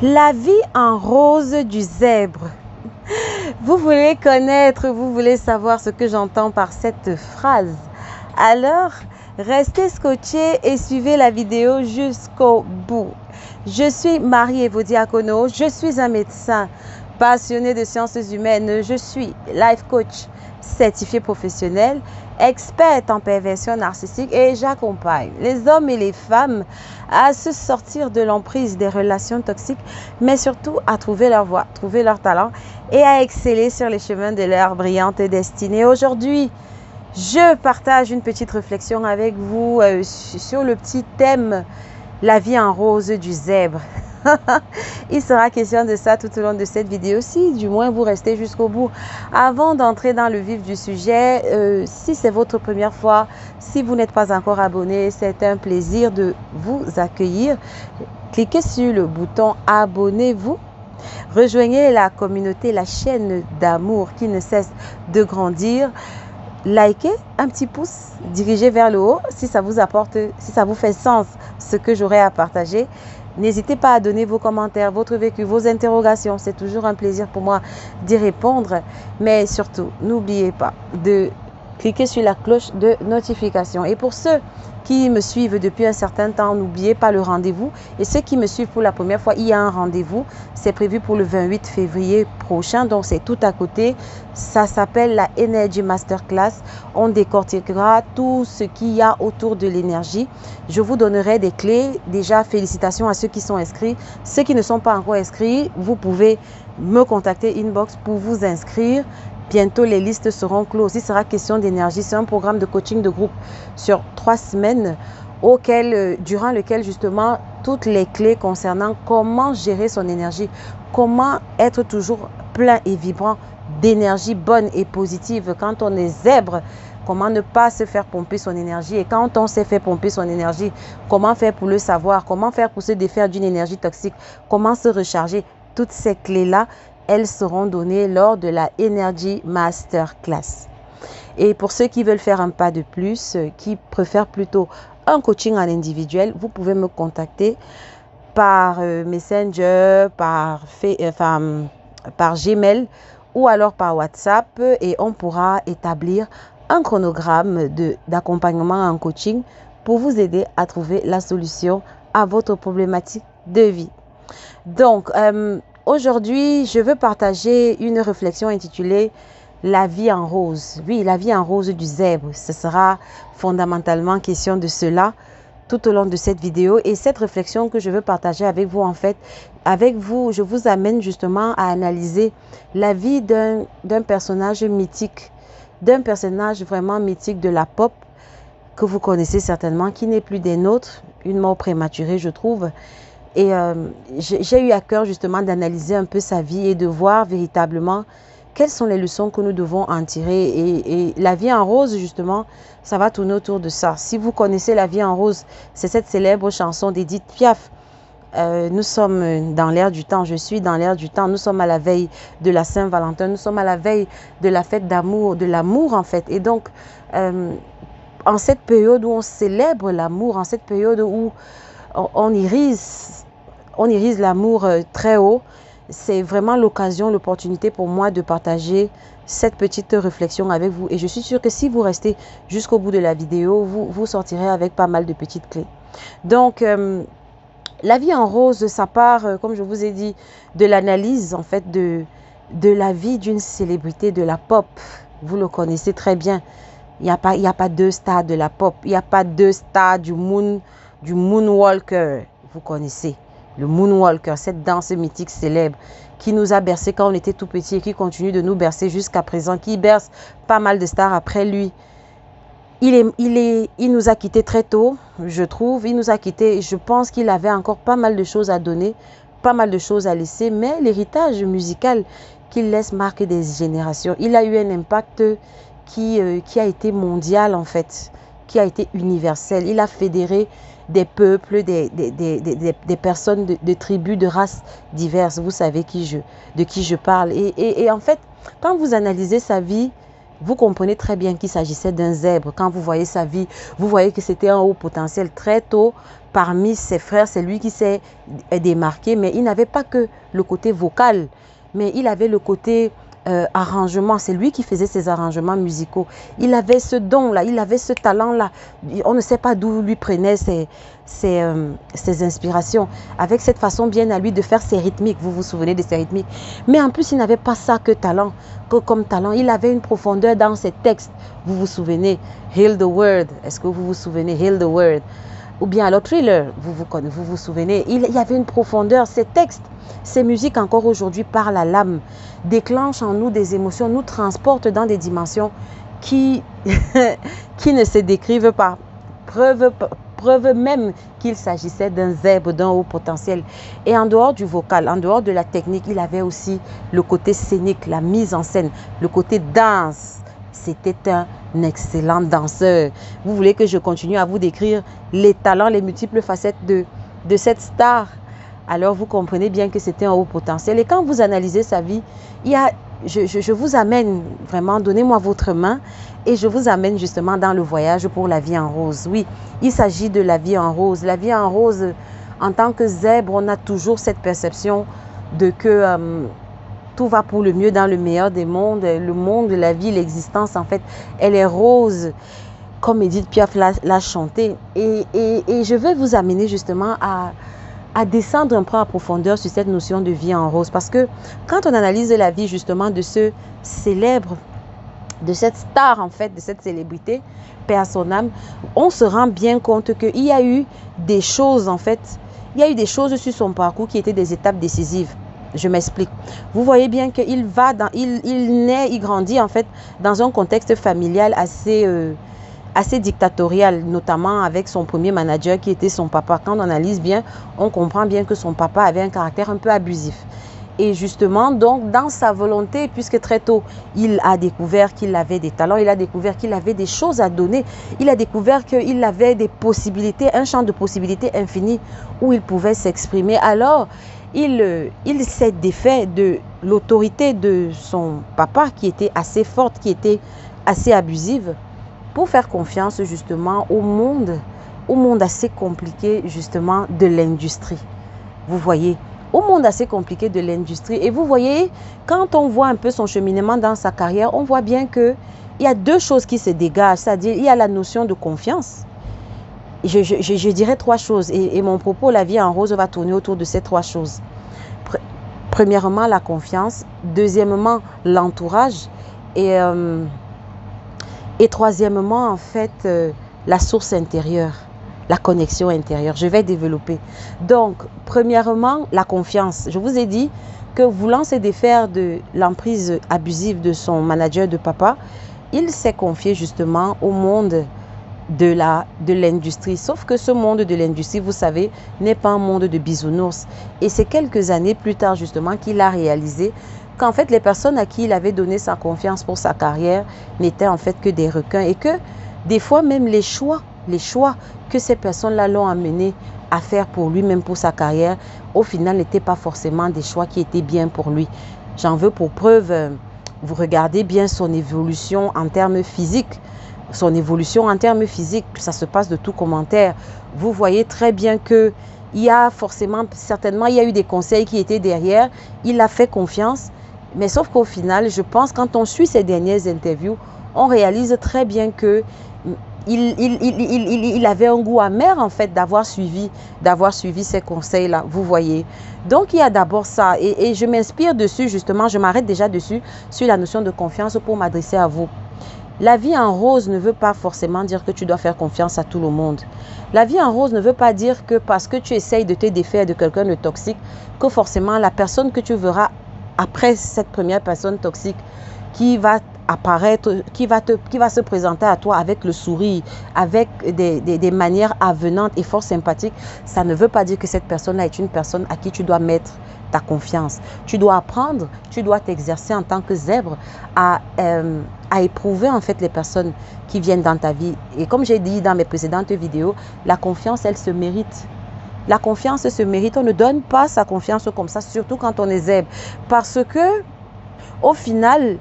La vie en rose du zèbre. Vous voulez connaître, vous voulez savoir ce que j'entends par cette phrase. Alors, restez scotchés et suivez la vidéo jusqu'au bout. Je suis Marie-Èvo Diacono, je suis un médecin passionné de sciences humaines, je suis life coach certifié professionnel, experte en perversion narcissique et j'accompagne les hommes et les femmes à se sortir de l'emprise des relations toxiques, mais surtout à trouver leur voie, trouver leur talent et à exceller sur les chemins de leur brillante destinée. Aujourd'hui, je partage une petite réflexion avec vous sur le petit thème « La vie en rose du zèbre ». Il sera question de ça tout au long de cette vidéo, si du moins vous restez jusqu'au bout. Avant d'entrer dans le vif du sujet, si c'est votre première fois, si vous n'êtes pas encore abonné, c'est un plaisir de vous accueillir. Cliquez sur le bouton « Abonnez-vous ». Rejoignez la communauté, la chaîne d'amour qui ne cesse de grandir. Likez, un petit pouce dirigé vers le haut si ça vous apporte, si ça vous fait sens ce que j'aurai à partager. N'hésitez pas à donner vos commentaires, votre vécu, vos interrogations. C'est toujours un plaisir pour moi d'y répondre. Mais surtout, n'oubliez pas de cliquer sur la cloche de notification. Et pour ceux qui me suivent depuis un certain temps, n'oubliez pas le rendez-vous. Et ceux qui me suivent pour la première fois, il y a un rendez-vous. C'est prévu pour le 28 février prochain. Donc, c'est tout à côté. Ça s'appelle la Energy Masterclass. On décortiquera tout ce qu'il y a autour de l'énergie. Je vous donnerai des clés. Déjà, félicitations à ceux qui sont inscrits. Ceux qui ne sont pas encore inscrits, vous pouvez me contacter inbox pour vous inscrire. Bientôt, les listes seront closes. Il sera question d'énergie. C'est un programme de coaching de groupe sur 3 semaines durant lequel justement toutes les clés concernant comment gérer son énergie, comment être toujours plein et vibrant d'énergie bonne et positive quand on est zèbre, comment ne pas se faire pomper son énergie et quand on s'est fait pomper son énergie, comment faire pour le savoir, comment faire pour se défaire d'une énergie toxique, comment se recharger. Toutes ces clés-là, elles seront données lors de la Energy Masterclass. Et pour ceux qui veulent faire un pas de plus, qui préfèrent plutôt un coaching en individuel, vous pouvez me contacter par Messenger, par Gmail ou alors par WhatsApp et on pourra établir un chronogramme d'accompagnement en coaching pour vous aider à trouver la solution à votre problématique de vie. Donc, aujourd'hui, je veux partager une réflexion intitulée « La vie en rose ». Oui, la vie en rose du zèbre. Ce sera fondamentalement question de cela tout au long de cette vidéo. Et cette réflexion que je veux partager avec vous, en fait, je vous amène justement à analyser la vie d'un personnage mythique, d'un personnage vraiment mythique de la pop que vous connaissez certainement, qui n'est plus des nôtres, une mort prématurée, je trouve. Et j'ai eu à cœur justement d'analyser un peu sa vie et de voir véritablement quelles sont les leçons que nous devons en tirer. Et la vie en rose, justement, ça va tourner autour de ça. Si vous connaissez la vie en rose, c'est cette célèbre chanson d'Edith Piaf. Nous sommes dans l'air du temps, je suis dans l'air du temps. Nous sommes à la veille de la Saint-Valentin, nous sommes à la veille de la fête d'amour, de l'amour en fait. Et donc, en cette période où on célèbre l'amour, en cette période où on irise l'amour très haut, c'est vraiment l'occasion, l'opportunité pour moi de partager cette petite réflexion avec vous. Et je suis sûre que si vous restez jusqu'au bout de la vidéo, vous sortirez avec pas mal de petites clés. Donc, la vie en rose, ça part, comme je vous ai dit, de l'analyse en fait de la vie d'une célébrité de la pop. Vous le connaissez très bien. Il n'y a pas deux stars de la pop. Il n'y a pas deux stars du moonwalker. Vous connaissez le moonwalker, cette danse mythique célèbre qui nous a bercé quand on était tout petit et qui continue de nous bercer jusqu'à présent, qui berce pas mal de stars après lui. Il nous a quittés très tôt, je trouve. Il nous a quittés. Je pense qu'il avait encore pas mal de choses à donner, pas mal de choses à laisser, mais l'héritage musical qu'il laisse marque des générations. Il a eu un impact qui a été mondial en fait, qui a été universel. Il a fédéré des peuples, des personnes de tribus, de races diverses. Vous savez de qui je parle. Et en fait, quand vous analysez sa vie, Vous comprenez très bien qu'il s'agissait d'un zèbre. Quand vous voyez sa vie, vous voyez que c'était un haut potentiel. Très tôt, parmi ses frères, c'est lui qui s'est démarqué, mais il n'avait pas que le côté vocal, mais il avait le côté arrangement. C'est lui qui faisait ses arrangements musicaux. Il avait ce don-là, il avait ce talent-là. On ne sait pas d'où lui prenait ses inspirations. Avec cette façon bien à lui de faire ses rythmiques. Vous vous souvenez de ses rythmiques. Mais en plus, il n'avait pas ça comme talent. Il avait une profondeur dans ses textes. Vous vous souvenez? Heal the Word. Est-ce que vous vous souvenez? Heal the Word. Ou bien alors Thriller. Vous vous souvenez? Il y avait une profondeur. Ses textes, ses musiques encore aujourd'hui parlent à l'âme, déclenchent en nous des émotions, nous transportent dans des dimensions qui ne se décrivent pas. Preuve même qu'il s'agissait d'un zèbre, d'un haut potentiel. Et en dehors du vocal, en dehors de la technique, il avait aussi le côté scénique, la mise en scène, le côté danse. C'était un excellent danseur. Vous voulez que je continue à vous décrire les talents, les multiples facettes de cette star? Alors vous comprenez bien que c'était un haut potentiel. Et quand vous analysez sa vie, je vous amène vraiment, donnez-moi votre main et je vous amène justement dans le voyage pour la vie en rose. Oui, il s'agit de la vie en rose. La vie en rose, en tant que zèbre, on a toujours cette perception de que tout va pour le mieux dans le meilleur des mondes. Le monde, la vie, l'existence, en fait, elle est rose, comme Edith Piaf l'a chanté. Et je vais vous amener justement à descendre un peu en profondeur sur cette notion de vie en rose. Parce que quand on analyse la vie justement de ce célèbre, de cette star en fait, de cette célébrité, paix à son âme, on se rend bien compte qu'il y a eu des choses en fait, il y a eu des choses sur son parcours qui étaient des étapes décisives. Je m'explique. Vous voyez bien qu'il naît, il grandit en fait dans un contexte familial assez dictatorial, notamment avec son premier manager qui était son papa. Quand on analyse bien, on comprend bien que son papa avait un caractère un peu abusif. Et justement, donc, dans sa volonté, puisque très tôt, il a découvert qu'il avait des talents, il a découvert qu'il avait des choses à donner, il a découvert qu'il avait des possibilités, un champ de possibilités infini où il pouvait s'exprimer. Alors, il s'est défait de l'autorité de son papa qui était assez forte, qui était assez abusive, pour faire confiance justement au monde assez compliqué justement de l'industrie. Vous voyez, au monde assez compliqué de l'industrie. Et vous voyez, quand on voit un peu son cheminement dans sa carrière, on voit bien qu'il y a deux choses qui se dégagent, c'est-à-dire il y a la notion de confiance. Je dirais trois choses et mon propos, la vie en rose, va tourner autour de ces trois choses. Premièrement, la confiance. Deuxièmement, l'entourage. Et troisièmement, en fait, la source intérieure, la connexion intérieure. Je vais développer. Donc, premièrement, la confiance. Je vous ai dit que voulant se défaire de l'emprise abusive de son manager de papa, il s'est confié justement au monde de l'industrie. Sauf que ce monde de l'industrie, vous savez, n'est pas un monde de bisounours. Et c'est quelques années plus tard justement qu'il a réalisé qu'en fait, les personnes à qui il avait donné sa confiance pour sa carrière n'étaient en fait que des requins et que des fois même les choix que ces personnes-là l'ont amené à faire pour lui, même pour sa carrière, au final n'étaient pas forcément des choix qui étaient bien pour lui. J'en veux pour preuve, vous regardez bien son évolution en termes physiques. Son évolution en termes physiques, ça se passe de tout commentaire. Vous voyez très bien que il y a forcément, certainement, il y a eu des conseils qui étaient derrière. Il a fait confiance. Mais sauf qu'au final, je pense, quand on suit ces dernières interviews, on réalise très bien que il avait un goût amer en fait d'avoir suivi ces conseils-là, vous voyez. Donc il y a d'abord ça et je m'inspire dessus justement, je m'arrête déjà dessus sur la notion de confiance pour m'adresser à vous. La vie en rose ne veut pas forcément dire que tu dois faire confiance à tout le monde. La vie en rose ne veut pas dire que parce que tu essayes de te défaire de quelqu'un de toxique, que forcément la personne que tu verras après cette première personne toxique qui va apparaître, qui va se présenter à toi avec le sourire, avec des manières avenantes et fort sympathiques, ça ne veut pas dire que cette personne-là est une personne à qui tu dois mettre ta confiance. Tu dois apprendre, tu dois t'exercer en tant que zèbre à éprouver en fait les personnes qui viennent dans ta vie. Et comme j'ai dit dans mes précédentes vidéos, la confiance, elle se mérite. La confiance se mérite. On ne donne pas sa confiance comme ça, surtout quand on est zèbre. Parce que, au final,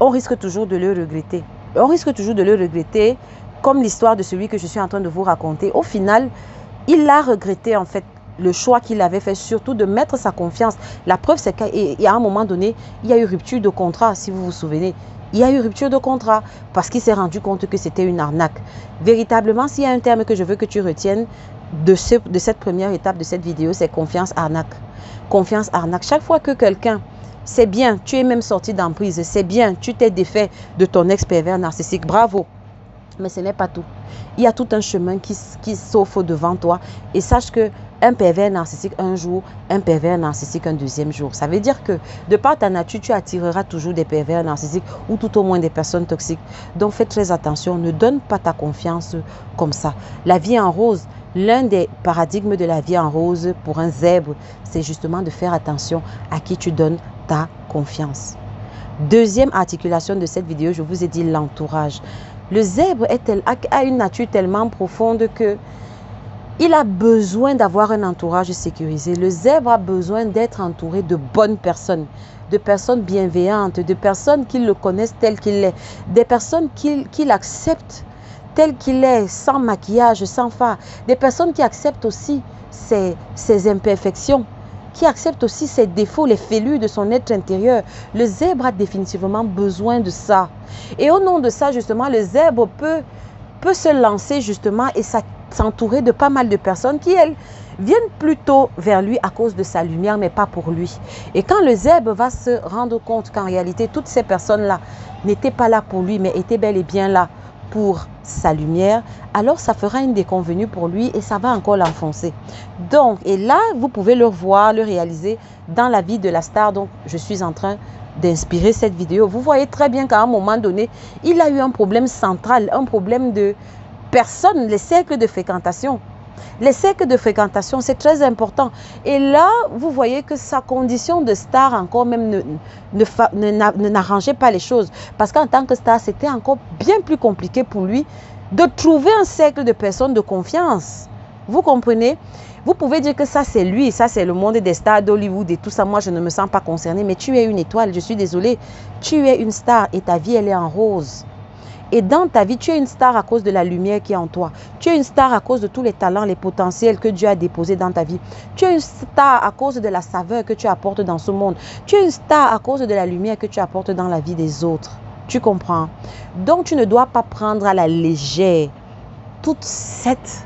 on risque toujours de le regretter. On risque toujours de le regretter, comme l'histoire de celui que je suis en train de vous raconter. Au final, il a regretté en fait le choix qu'il avait fait, surtout de mettre sa confiance. La preuve, c'est qu'à un moment donné, il y a eu rupture de contrat, si vous vous souvenez. Il y a eu rupture de contrat parce qu'il s'est rendu compte que c'était une arnaque. Véritablement, s'il y a un terme que je veux que tu retiennes de cette première étape de cette vidéo, c'est confiance arnaque. Confiance arnaque. Chaque fois que quelqu'un, c'est bien, tu es même sorti d'emprise, c'est bien, tu t'es défait de ton ex-pervers narcissique, bravo. Mais ce n'est pas tout. Il y a tout un chemin qui s'offre devant toi. Et sache que un pervers narcissique un jour, un pervers narcissique un deuxième jour. Ça veut dire que de par ta nature, tu attireras toujours des pervers narcissiques ou tout au moins des personnes toxiques. Donc fais très attention, ne donne pas ta confiance comme ça. La vie en rose, l'un des paradigmes de la vie en rose pour un zèbre, c'est justement de faire attention à qui tu donnes ta confiance. Deuxième articulation de cette vidéo, je vous ai dit l'entourage. Le zèbre a une nature tellement profonde que il a besoin d'avoir un entourage sécurisé. Le zèbre a besoin d'être entouré de bonnes personnes, de personnes bienveillantes, de personnes qui le connaissent tel qu'il est, des personnes qui l'acceptent tel qu'il est, sans maquillage, sans fard, des personnes qui acceptent aussi ses imperfections, qui acceptent aussi ses défauts, les fêlures de son être intérieur. Le zèbre a définitivement besoin de ça. Et au nom de ça, justement, le zèbre peut se lancer justement et s'entourer de pas mal de personnes qui, elles, viennent plutôt vers lui à cause de sa lumière, mais pas pour lui. Et quand le zèbre va se rendre compte qu'en réalité, toutes ces personnes-là n'étaient pas là pour lui, mais étaient bel et bien là pour sa lumière, alors ça fera une déconvenue pour lui et ça va encore l'enfoncer. Donc, et là, vous pouvez le voir, le réaliser dans la vie de la star. Donc, je suis en train d'inspirer cette vidéo. Vous voyez très bien qu'à un moment donné, il a eu un problème central, un problème de personnes, les cercles de fréquentation. Les cercles de fréquentation, c'est très important. Et là, vous voyez que sa condition de star encore même n'arrangeait pas les choses. Parce qu'en tant que star, c'était encore bien plus compliqué pour lui de trouver un cercle de personnes de confiance. Vous comprenez? Vous pouvez dire que ça, c'est lui, ça, c'est le monde des stars d'Hollywood et tout ça. Moi, je ne me sens pas concernée. Mais tu es une étoile, je suis désolée. Tu es une star et ta vie, elle est en rose. Et dans ta vie, tu es une star à cause de la lumière qui est en toi. Tu es une star à cause de tous les talents, les potentiels que Dieu a déposés dans ta vie. Tu es une star à cause de la saveur que tu apportes dans ce monde. Tu es une star à cause de la lumière que tu apportes dans la vie des autres. Tu comprends? Donc, tu ne dois pas prendre à la légère toute cette...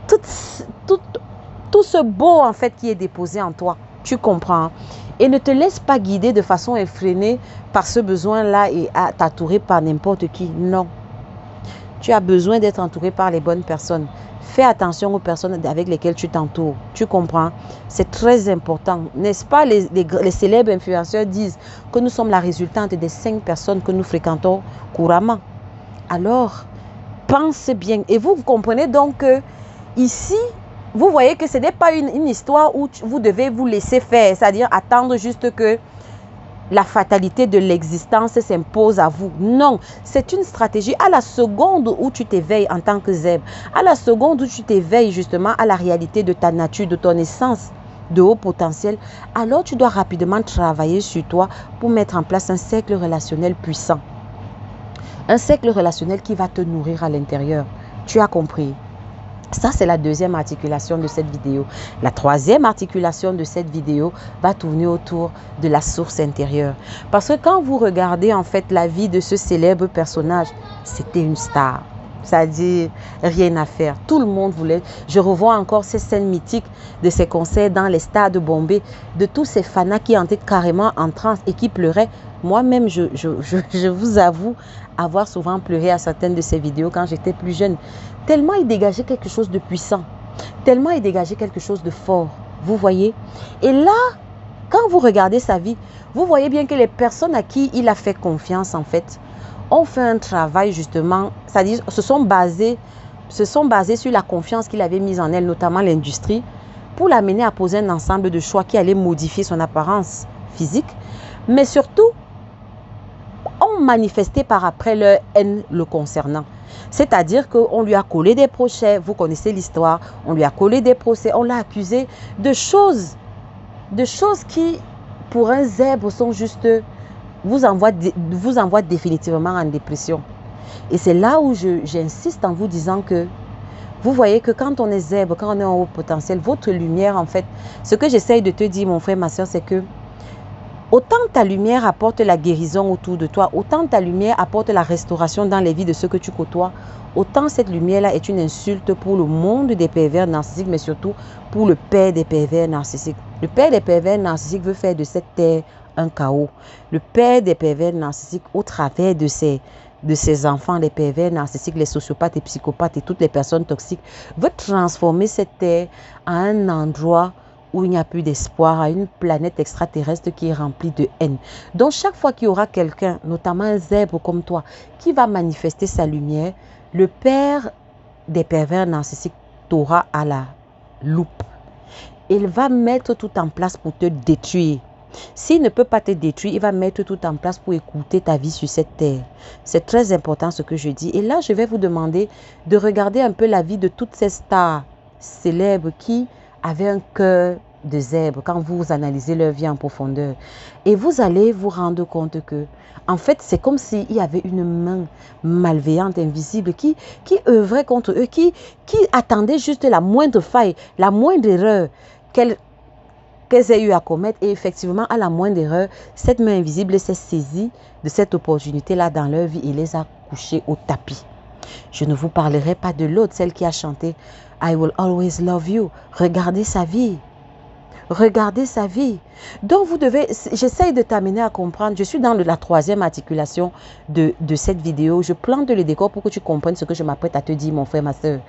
tout ce beau, en fait, qui est déposé en toi. Tu comprends? Et ne te laisse pas guider de façon effrénée par ce besoin-là et à t'entourer par n'importe qui. Non. Tu as besoin d'être entouré par les bonnes personnes. Fais attention aux personnes avec lesquelles tu t'entoures. Tu comprends? C'est très important. N'est-ce pas, les célèbres influenceurs disent que nous sommes la résultante des 5 personnes que nous fréquentons couramment. Alors, pense bien. Et vous comprenez donc que ici, vous voyez que ce n'est pas une histoire où vous devez vous laisser faire, c'est-à-dire attendre juste que la fatalité de l'existence s'impose à vous. Non, c'est une stratégie. À la seconde où tu t'éveilles en tant que zèbre, à la seconde où tu t'éveilles justement à la réalité de ta nature, de ton essence de haut potentiel, alors tu dois rapidement travailler sur toi pour mettre en place un cercle relationnel puissant. Un cercle relationnel qui va te nourrir à l'intérieur. Tu as compris? Ça, c'est la deuxième articulation de cette vidéo. La troisième articulation de cette vidéo va tourner autour de la source intérieure. Parce que quand vous regardez en fait la vie de ce célèbre personnage, c'était une star. C'est-à-dire, rien à faire. Tout le monde voulait. Je revois encore ces scènes mythiques de ces concerts dans les stades de Bombay, de tous ces fanas qui entraient carrément en transe et qui pleuraient. Moi-même, je vous avoue avoir souvent pleuré à certaines de ces vidéos quand j'étais plus jeune. Tellement il dégageait quelque chose de puissant. Tellement il dégageait quelque chose de fort. Vous voyez? Et là, quand vous regardez sa vie, vous voyez bien que les personnes à qui il a fait confiance, en fait, ont fait un travail justement, c'est-à-dire se sont basés sur la confiance qu'il avait mise en elle, notamment l'industrie, pour l'amener à poser un ensemble de choix qui allaient modifier son apparence physique, mais surtout, ont manifesté par après leur haine le concernant. C'est-à-dire qu'on lui a collé des procès, vous connaissez l'histoire, on lui a collé des procès, on l'a accusé de choses qui, pour un zèbre, sont juste vous envoie définitivement en dépression. Et c'est là où j'insiste en vous disant que vous voyez que quand on est zèbre, quand on est en haut potentiel, votre lumière, en fait, ce que j'essaye de te dire, mon frère, ma soeur, c'est que autant ta lumière apporte la guérison autour de toi, autant ta lumière apporte la restauration dans les vies de ceux que tu côtoies, autant cette lumière-là est une insulte pour le monde des pervers narcissiques, mais surtout pour le père des pervers narcissiques. Le père des pervers narcissiques veut faire de cette terre un chaos. Le père des pervers narcissiques, au travers de ses enfants, les pervers narcissiques, les sociopathes et psychopathes et toutes les personnes toxiques, veut transformer cette terre en un endroit où il n'y a plus d'espoir, à une planète extraterrestre qui est remplie de haine. Donc chaque fois qu'il y aura quelqu'un, notamment un zèbre comme toi, qui va manifester sa lumière, le père des pervers narcissiques t'aura à la loupe. Il va mettre tout en place pour te détruire. S'il ne peut pas te détruire, il va mettre tout en place pour écouter ta vie sur cette terre. C'est très important ce que je dis. Et là, je vais vous demander de regarder un peu la vie de toutes ces stars célèbres qui avaient un cœur de zèbre quand vous analysez leur vie en profondeur. Et vous allez vous rendre compte que, en fait, c'est comme s'il y avait une main malveillante, invisible, qui œuvrait contre eux, qui attendait juste la moindre faille, la moindre erreur qu'elles aient eu à commettre. Et effectivement, à la moindre erreur, cette main invisible s'est saisie de cette opportunité-là dans leur vie et les a couchés au tapis. Je ne vous parlerai pas de l'autre, celle qui a chanté « I will always love you ». Regardez sa vie. Regardez sa vie. Donc vous devez, j'essaye de t'amener à comprendre, je suis dans la troisième articulation de cette vidéo. Je plante le décor pour que tu comprennes ce que je m'apprête à te dire, mon frère, ma soeur.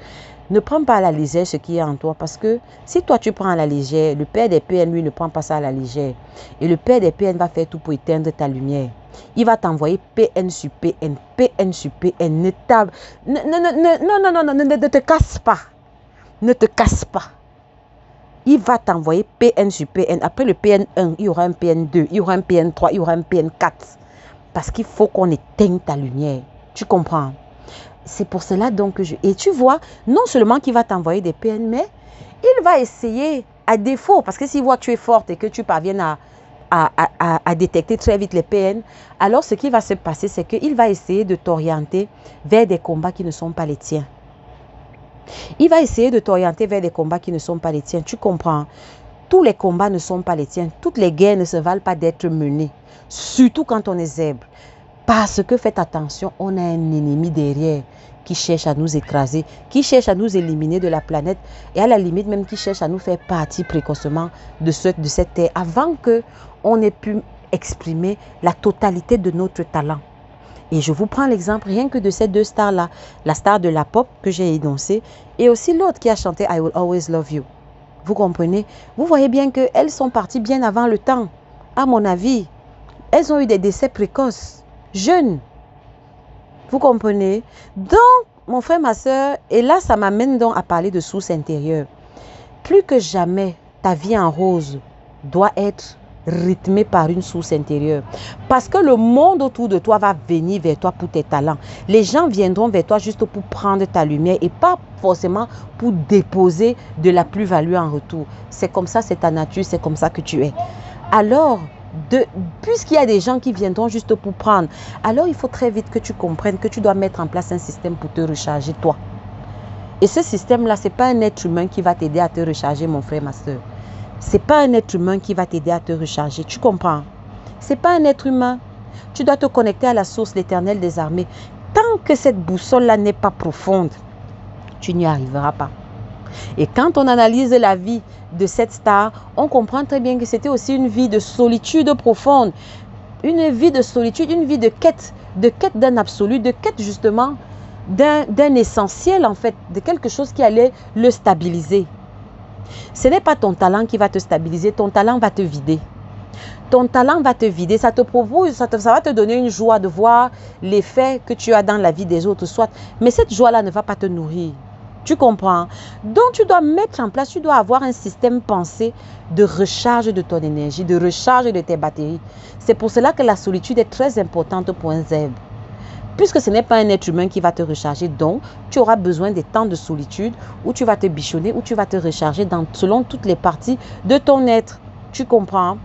Ne prends pas à la légère ce qui est en toi, parce que si toi tu prends à la légère, le père des PN, lui, ne prend pas ça à la légère. Et le père des PN va faire tout pour éteindre ta lumière. Il va t'envoyer PN sur PN, PN sur PN. Ne te casse pas. Ne te casse pas. Il va t'envoyer PN sur PN. Après le PN1, il y aura un PN2, il y aura un PN3, il y aura un PN4. Parce qu'il faut qu'on éteigne ta lumière. Tu comprends? C'est pour cela donc que Et tu vois, non seulement qu'il va t'envoyer des PN, mais il va essayer, à défaut, parce que s'il voit que tu es forte et que tu parviens à détecter très vite les PN, alors ce qui va se passer, c'est qu'il va essayer de t'orienter vers des combats qui ne sont pas les tiens. Il va essayer de t'orienter vers des combats qui ne sont pas les tiens. Tu comprends? Tous les combats ne sont pas les tiens. Toutes les guerres ne se valent pas d'être menées. Surtout quand on est zèbre. Parce que faites attention, on a un ennemi derrière qui cherche à nous écraser, qui cherche à nous éliminer de la planète et à la limite même qui cherche à nous faire partir précocement de cette terre avant qu'on ait pu exprimer la totalité de notre talent. Et je vous prends l'exemple rien que de ces deux stars-là. La star de la pop que j'ai énoncée et aussi l'autre qui a chanté I Will Always Love You. Vous comprenez? Vous voyez bien qu'elles sont parties bien avant le temps. À mon avis, elles ont eu des décès précoces, jeunes. Vous comprenez? Donc, mon frère, ma soeur, et là, ça m'amène donc à parler de source intérieure. Plus que jamais, ta vie en rose doit être rythmé par une source intérieure. Parce que le monde autour de toi va venir vers toi pour tes talents. Les gens viendront vers toi juste pour prendre ta lumière et pas forcément pour déposer de la plus-value en retour. C'est comme ça, c'est ta nature, c'est comme ça que tu es. Alors, puisqu'il y a des gens qui viendront juste pour prendre, alors il faut très vite que tu comprennes que tu dois mettre en place un système pour te recharger toi. Et ce système-là, ce n'est pas un être humain qui va t'aider à te recharger, mon frère, ma soeur. Ce n'est pas un être humain qui va t'aider à te recharger. Tu comprends? Ce n'est pas un être humain. Tu dois te connecter à la source, l'Éternel des armées. Tant que cette boussole-là n'est pas profonde, tu n'y arriveras pas. Et quand on analyse la vie de cette star, on comprend très bien que c'était aussi une vie de solitude profonde. Une vie de solitude, une vie de quête d'un absolu, de quête justement d'un essentiel en fait, de quelque chose qui allait le stabiliser. Ce n'est pas ton talent qui va te stabiliser, ton talent va te vider. Ton talent va te vider, ça te propose, ça va te donner une joie de voir l'effet que tu as dans la vie des autres, soit. Mais cette joie-là ne va pas te nourrir. Tu comprends? Donc tu dois mettre en place, tu dois avoir un système pensé de recharge de ton énergie, de recharge de tes batteries. C'est pour cela que la solitude est très importante pour un zèbre. Puisque ce n'est pas un être humain qui va te recharger, donc tu auras besoin des temps de solitude où tu vas te bichonner, où tu vas te recharger selon toutes les parties de ton être. Tu comprends?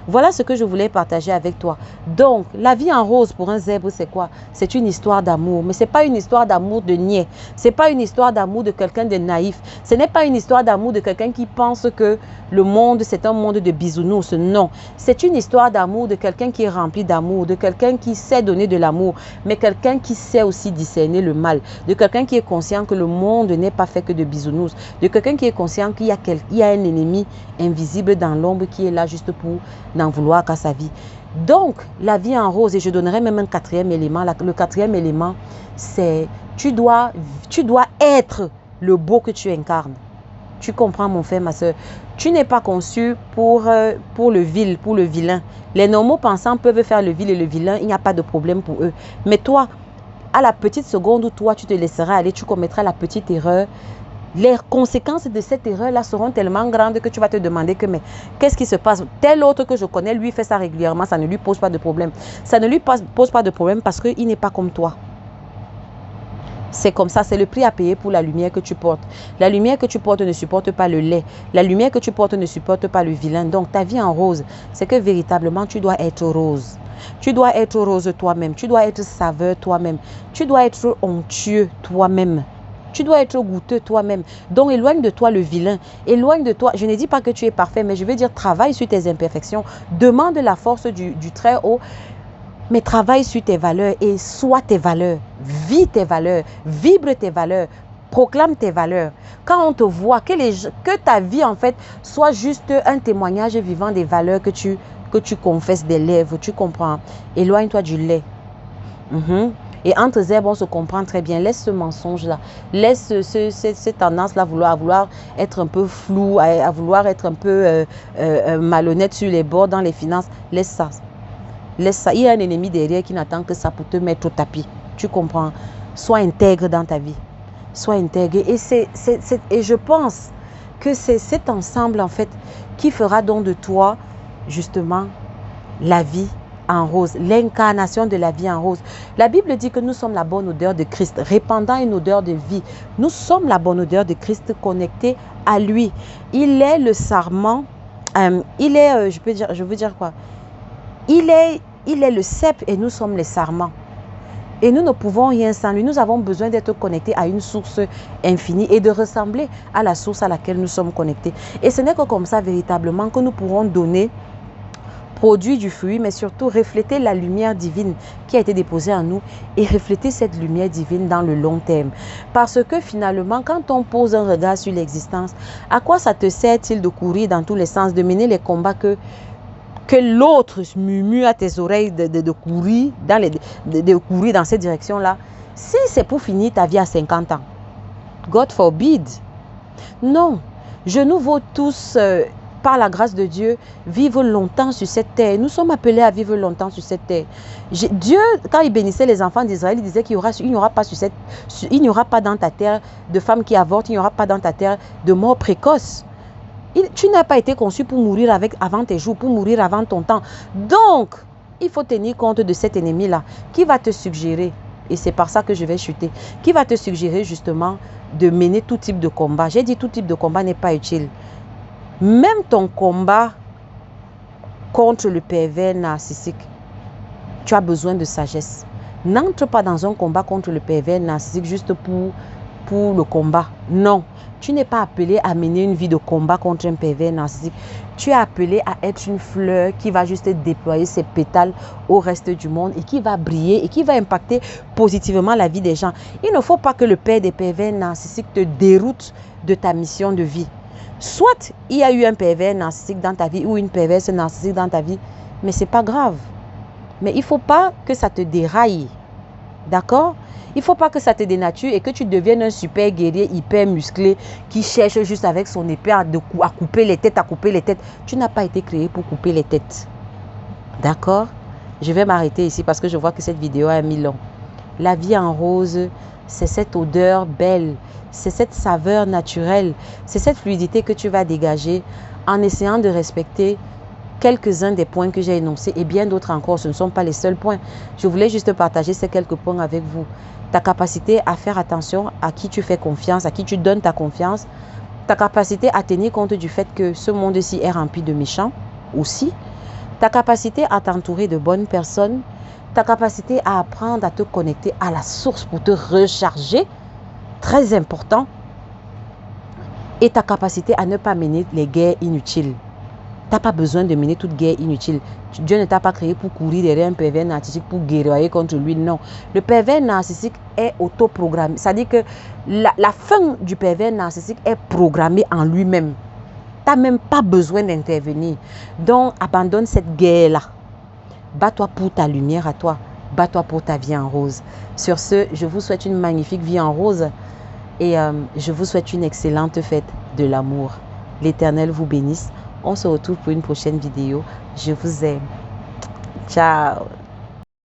Voilà ce que je voulais partager avec toi. Donc, la vie en rose pour un zèbre, c'est quoi? C'est une histoire d'amour. Mais ce n'est pas une histoire d'amour de niais. Ce n'est pas une histoire d'amour de quelqu'un de naïf. Ce n'est pas une histoire d'amour de quelqu'un qui pense que le monde, c'est un monde de bisounours. Non. C'est une histoire d'amour de quelqu'un qui est rempli d'amour, de quelqu'un qui sait donner de l'amour, mais quelqu'un qui sait aussi discerner le mal, de quelqu'un qui est conscient que le monde n'est pas fait que de bisounours, de quelqu'un qui est conscient qu'il y a un ennemi invisible dans l'ombre qui est là juste pour n'en vouloir qu'à sa vie. Donc, la vie en rose, et je donnerai même un quatrième élément. Le quatrième élément, c'est tu dois être le beau que tu incarnes. Tu comprends, mon frère, ma soeur? Tu n'es pas conçu pour le vil, pour le vilain. Les normaux pensants peuvent faire le vil et le vilain, il n'y a pas de problème pour eux. Mais toi, à la petite seconde où toi, tu te laisseras aller, tu commettras la petite erreur, les conséquences de cette erreur-là seront tellement grandes que tu vas te demander que, mais qu'est-ce qui se passe? Tel autre que je connais, lui fait ça régulièrement, ça ne lui pose pas de problème. Ça ne lui pose pas de problème parce qu'il n'est pas comme toi. C'est comme ça, c'est le prix à payer pour la lumière que tu portes. La lumière que tu portes ne supporte pas le lait. La lumière que tu portes ne supporte pas le vilain. Donc, ta vie en rose, c'est que véritablement, tu dois être rose. Tu dois être rose toi-même. Tu dois être saveur toi-même. Tu dois être onctueux toi-même. Tu dois être goûteux toi-même. Donc, éloigne de toi le vilain. Éloigne de toi. Je ne dis pas que tu es parfait, mais je veux dire, travaille sur tes imperfections. Demande la force du Très-Haut. Mais travaille sur tes valeurs et sois tes valeurs. Vis tes valeurs. Vibre tes valeurs. Proclame tes valeurs. Quand on te voit, que ta vie, en fait, soit juste un témoignage vivant des valeurs que tu confesses des lèvres. Tu comprends? Éloigne-toi du lait. Et entre zèbres, on se comprend très bien. Laisse ce mensonge-là. Laisse cette tendance-là à vouloir être un peu flou, à vouloir être un peu malhonnête sur les bords, dans les finances. Laisse ça. Laisse ça. Il y a un ennemi derrière qui n'attend que ça pour te mettre au tapis. Tu comprends? Sois intègre dans ta vie. Sois intègre. Et je pense que c'est cet ensemble, en fait, qui fera donc de toi, justement, la vie en rose, l'incarnation de la vie en rose. La Bible dit que nous sommes la bonne odeur de Christ, répandant une odeur de vie. Nous sommes la bonne odeur de Christ connectée à lui. Il est le sarment, je veux dire quoi? Il est le cep et nous sommes les sarments. Et nous ne pouvons rien sans lui. Nous avons besoin d'être connectés à une source infinie et de ressembler à la source à laquelle nous sommes connectés. Et ce n'est que comme ça véritablement que nous pourrons donner, produire du fruit, mais surtout refléter la lumière divine qui a été déposée en nous et refléter cette lumière divine dans le long terme. Parce que finalement, quand on pose un regard sur l'existence, à quoi ça te sert-il de courir dans tous les sens, de mener les combats que l'autre murmure à tes oreilles de courir dans cette direction-là, si c'est pour finir ta vie à 50 ans? God forbid. Non, je nous veux tous, par la grâce de Dieu, vivre longtemps sur cette terre. Nous sommes appelés à vivre longtemps sur cette terre. Dieu, quand il bénissait les enfants d'Israël, il disait qu'il n'y aura pas dans ta terre de femmes qui avortent, il n'y aura pas dans ta terre de mort précoce. Tu n'as pas été conçu pour mourir avant tes jours, pour mourir avant ton temps. Donc, il faut tenir compte de cet ennemi-là qui va te suggérer, et c'est par ça que je vais chuter, qui va te suggérer justement de mener tout type de combat. J'ai dit tout type de combat n'est pas utile. Même ton combat contre le pervers narcissique, tu as besoin de sagesse. N'entre pas dans un combat contre le pervers narcissique juste pour le combat. Non. Tu n'es pas appelé à mener une vie de combat contre un pervers narcissique. Tu es appelé à être une fleur qui va juste déployer ses pétales au reste du monde et qui va briller et qui va impacter positivement la vie des gens. Il ne faut pas que le père des pervers narcissiques te déroute de ta mission de vie. Soit il y a eu un pervers narcissique dans ta vie ou une perverse narcissique dans ta vie, mais ce n'est pas grave. Mais il ne faut pas que ça te déraille. D'accord? Il ne faut pas que ça te dénature et que tu deviennes un super guerrier hyper musclé qui cherche juste avec son épée à couper les têtes, Tu n'as pas été créé pour couper les têtes. D'accord? Je vais m'arrêter ici parce que je vois que cette vidéo a mis long. La vie en rose, c'est cette odeur belle, c'est cette saveur naturelle, c'est cette fluidité que tu vas dégager en essayant de respecter quelques-uns des points que j'ai énoncés et bien d'autres encore. Ce ne sont pas les seuls points. Je voulais juste partager ces quelques points avec vous. Ta capacité à faire attention à qui tu fais confiance, à qui tu donnes ta confiance. Ta capacité à tenir compte du fait que ce monde-ci est rempli de méchants aussi. Ta capacité à t'entourer de bonnes personnes, ta capacité à apprendre à te connecter à la source pour te recharger, très important. Et ta capacité à ne pas mener les guerres inutiles. Tu n'as pas besoin de mener toute guerre inutile. Dieu ne t'a pas créé pour courir derrière un pervers narcissique pour guerroyer contre lui. Non. Le pervers narcissique est autoprogrammé. C'est-à-dire que la fin du pervers narcissique est programmée en lui-même. Tu n'as même pas besoin d'intervenir. Donc, abandonne cette guerre-là. Bats-toi pour ta lumière à toi. Bats-toi pour ta vie en rose. Sur ce, je vous souhaite une magnifique vie en rose. Et je vous souhaite une excellente fête de l'amour. L'Éternel vous bénisse. On se retrouve pour une prochaine vidéo. Je vous aime. Ciao.